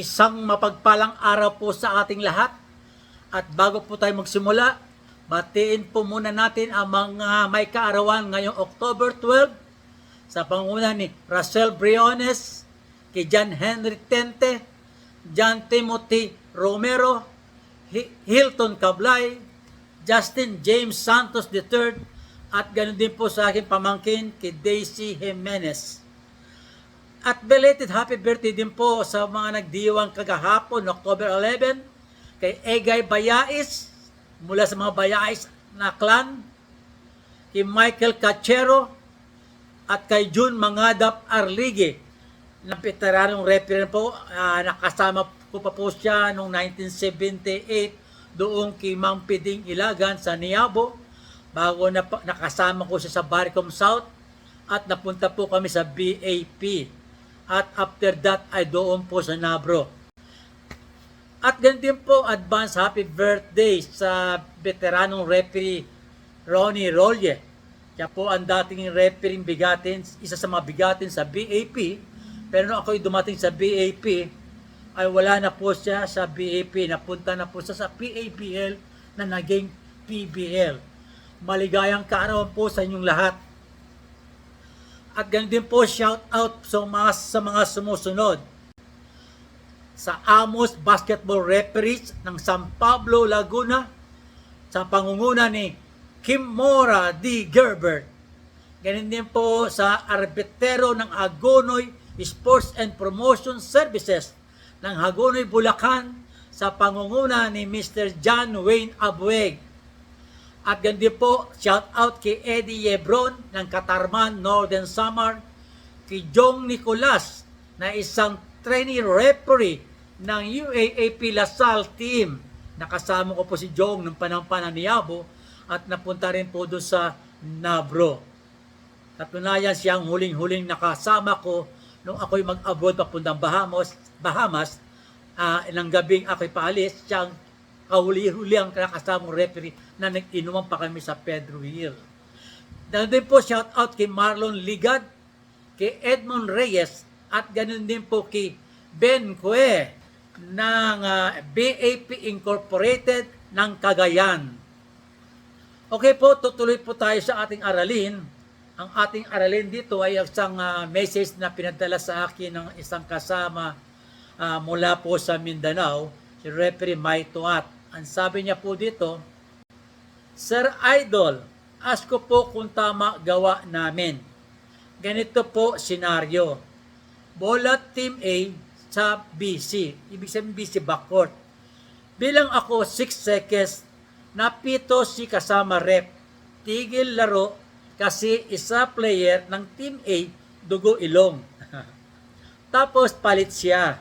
Isang mapagpalang araw po sa ating lahat. At bago po tayo magsimula, batiin po muna natin ang mga may kaarawan ngayong October 12 sa pangunguna ni Rachel Briones, kay John Henry Tente, John Timothy Romero, Hilton Cablay, Justin James Santos III, at ganoon din po sa aking pamangkin kay Daisy Jimenez. At belated happy birthday din po sa mga nagdiwang kagahapon, October 11, kay Egay Bayais, mula sa mga Bayais na clan, kay Michael Cachero, at kay June Mangadap Arligue, na veteranong referee po. Nakasama ko pa po siya noong 1978 doon kay Mang Piding Ilagan sa Niabo, bago nakasama ko siya sa Baricom South, at napunta po kami sa BAP. At after that ay doon po sa Nabro. At ganun din po, advance happy birthday sa veteranong referee Ronnie Rolle. Siya po ang dating referee bigatin, isa sa mga bigatin sa BAP. Pero nung ako'y dumating sa BAP, ay wala na po siya sa BAP. Napunta na po siya sa PABL na naging PBL. Maligayang kaarawan po sa inyong lahat. At ganun din po, shout out sa mga sumusunod. Sa Amos Basketball Referees ng San Pablo, Laguna, sa pangunguna ni Kim Mora D. Gerbert. Ganun din po sa arbitero ng Hagonoy Sports and Promotion Services ng Hagonoy, Bulacan, sa pangunguna ni Mr. John Wayne Abueg. At ganun din po, shout out kay Eddie Yebron ng Katarman, Northern Samar, kay Jong Nicolas na isang trainee referee ng UAAP Lasal team. Nakasama ko po si Jong ng panampan ng Niabo at napunta rin po doon sa Nabro. Katunayan siyang huling-huling nakasama ko nung ako'y mag-abroad papuntang Bahamas. Ilang gabing ako'y paalis, siyang kahuli-huli ang kasamang referee na nag-inuman pa kami sa Pedro Hill. Ganun din po, shout out kay Marlon Ligad, kay Edmond Reyes, at ganun din po kay Ben Cue ng BAP Incorporated ng Cagayan. Okay po, tutuloy po tayo sa ating aralin. Ang ating aralin dito ay isang message na pinadala sa akin ng isang kasama mula po sa Mindanao, si Referee Mai Tuat. Ang sabi niya po dito, Sir Idol, ask ko po kung tama gawa namin. Ganito po senaryo. Bola Team A sa BC. Ibig sabihin BC backcourt. Bilang ako 6 seconds, napito si kasama rep. Tigil laro kasi isa player ng Team A dugo ilong. Tapos palit siya.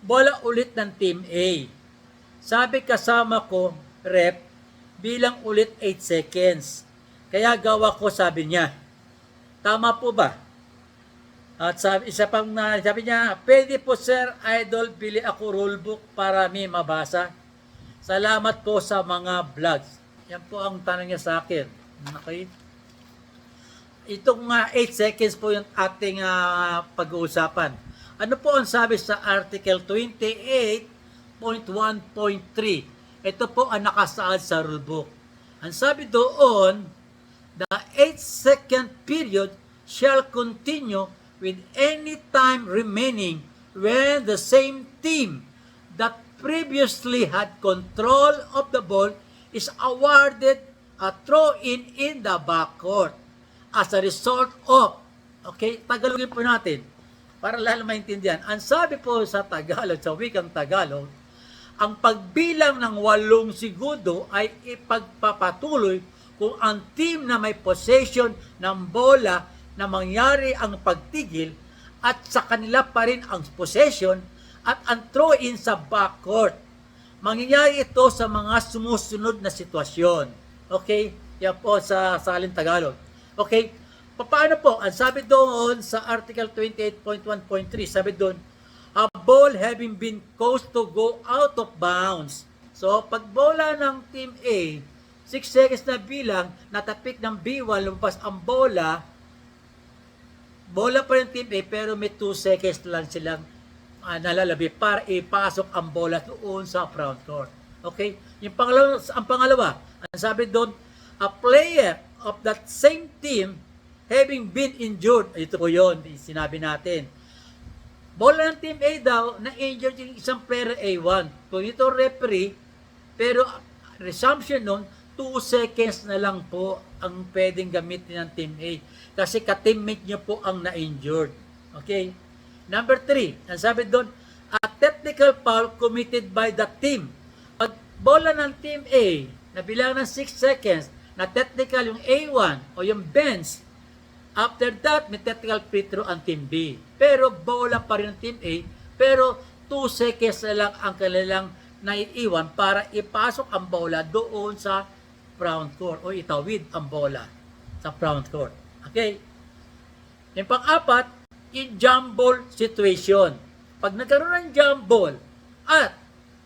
Bola ulit ng Team A. Sabi kasama ko, rep, bilang ulit 8 seconds. Kaya gawa ko, sabi niya. Tama po ba? At sabi niya, pwede po Sir Idol, bili ako rulebook para may mabasa. Salamat po sa mga vlogs. Yan po ang tanong niya sa akin. Okay? Itong 8 seconds po yung ating pag-uusapan. Ano po ang sabi sa Article 28.1.3? Ito po ang nakasaad sa rulebook. Ang sabi doon, the 8-second period shall continue with any time remaining when the same team that previously had control of the ball is awarded a throw-in in the backcourt as a result of, okay, Tagalogin po natin para lalo maintindihan. Ang sabi po sa Tagalog, sa wikang Tagalog, ang pagbilang ng 8 segundo ay ipagpapatuloy kung ang team na may possession ng bola na mangyari ang pagtigil at sa kanila pa rin ang possession at ang throw-in sa backcourt. Mangyayari ito sa mga sumusunod na sitwasyon. Okay? Yan po sa salin Tagalog. Okay? Paano po? Ang sabi doon sa Article 28.1.3, sabi doon, a ball having been caused to go out of bounds. So, pag bola ng Team A, 6 seconds na bilang, natapik ng B1, lumabas ang bola pa rin Team A, pero may 2 seconds lang silang nalalabi para ipasok ang bola doon sa front court. Okay? Ang pangalawa, ang sabi doon, a player of that same team having been injured. Ito po yun, sinabi natin. Bola ng Team A daw, na-injured yung isang player A1. Kung ito referee, pero resumption nun, 2 seconds na lang po ang pwedeng gamitin ng Team A. Kasi ka-teammate nyo po ang na-injured. Okay? Number 3, ang sabi doon, a technical foul committed by the team. Pag bola ng Team A, na bilang ng 6 seconds, na technical yung A1 o yung bench, after that, may technical free throw ang Team B. Pero bola pa rin ang Team A, pero 2 seconds na lang ang kanilang naiiwan para ipasok ang bola doon sa front court o itawid ang bola sa front court. Okay? Yung pang-apat, in jump ball situation. Pag nagkaroon ng jump ball at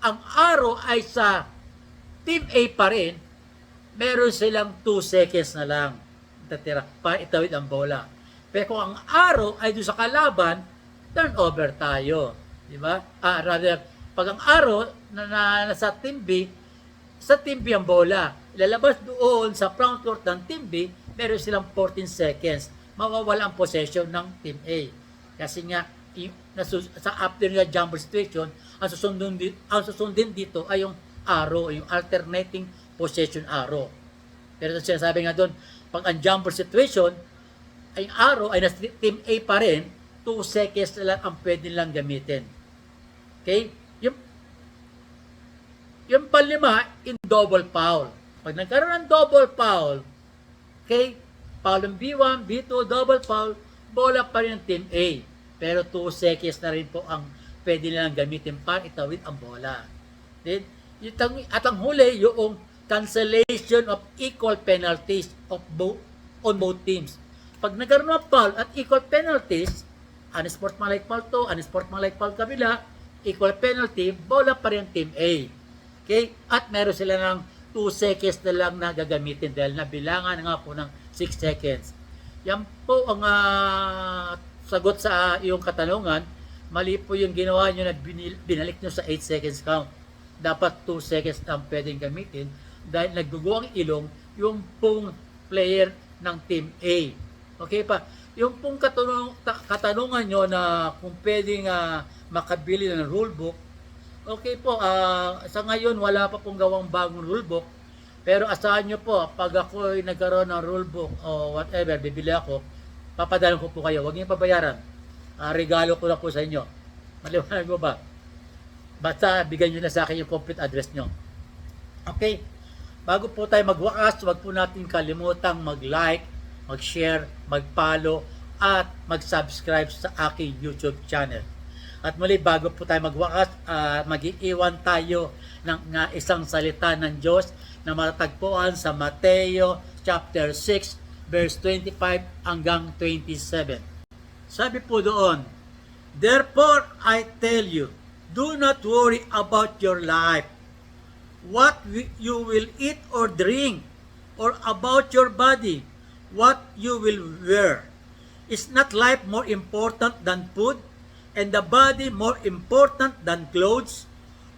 ang arrow ay sa Team A pa rin, meron silang 2 seconds na lang tatira para itawid ang bola. Pero kung ang arrow ay doon sa kalaban, turnover tayo. Di ba? Rather, pag ang arrow na nasa Team B, sa Team B ang bola. Ilalabas doon sa front court ng Team B, meron silang 14 seconds. Mawawala ang possession ng Team A. Kasi nga, sa after nga jump situation, ang susundin dito ay yung arrow, yung alternating possession arrow. Pero sinasabi nga doon, pag ang jumper situation, ay arrow ay nasa Team A pa rin, 2 seconds na lang ang pwede lang gamitin. Okay? Yung panlima, in double foul. Pag nagkaroon ng double foul, okay, foul ng B1, B2, double foul, bola pa rin ng Team A. Pero 2 seconds na rin po ang pwede nilang gamitin para itawid ang bola. Then, at ang huli, yung cancellation of equal penalties on both teams. Pag nagkaroon ng foul at equal penalties, unsportsmanlike foul to, unsportsmanlike foul kabila, equal penalty, bola pa rin Team A. Okay? At meron sila ng 2 seconds na lang na gagamitin dahil nabilangan nga po ng 6 seconds. Yan po ang sagot sa iyong katanungan. Mali po yung ginawa nyo na binalik nyo sa 8 seconds count. Dapat 2 seconds lang pwedeng gamitin dahil nagdugo ang ilong yung pong player ng Team A. Okay pa? Yung pong katanungan nyo na kung pwedeng makabili ng rulebook, okay po, sa ngayon wala pa pong gawang bagong rulebook, pero asahan nyo po, pag ako ay nagkaroon ng rulebook o whatever, bibili ako, papadalan ko po kayo, huwag niyo pabayaran. Regalo ko lang po sa inyo. Maliwanag mo ba? Basta bigyan nyo na sa akin yung complete address nyo. Okay? Bago po tayo magwakas, huwag po natin kalimutang mag-like, mag-share, mag-follow, at mag-subscribe sa aking YouTube channel. At muli, bago po tayo magwakas, mag-iiwan tayo ng isang salita ng Diyos na matatagpuan sa Mateo chapter 6, verse 25 hanggang 27. Sabi po doon, therefore I tell you, do not worry about your life, what you will eat or drink, or about your body, what you will wear. Is not life more important than food, and the body more important than clothes?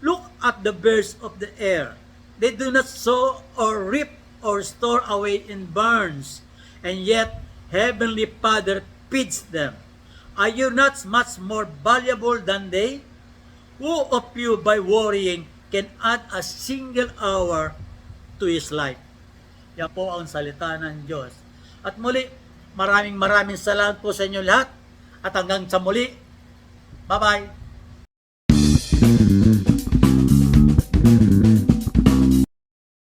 Look at the birds of the air. They do not sow or reap or store away in barns, and yet Heavenly Father feeds them. Are you not much more valuable than they? Who of you by worrying can add a single hour to his life? Yan po ang salita ng Diyos. At muli, maraming salamat po sa inyo lahat. At hanggang sa muli, bye-bye!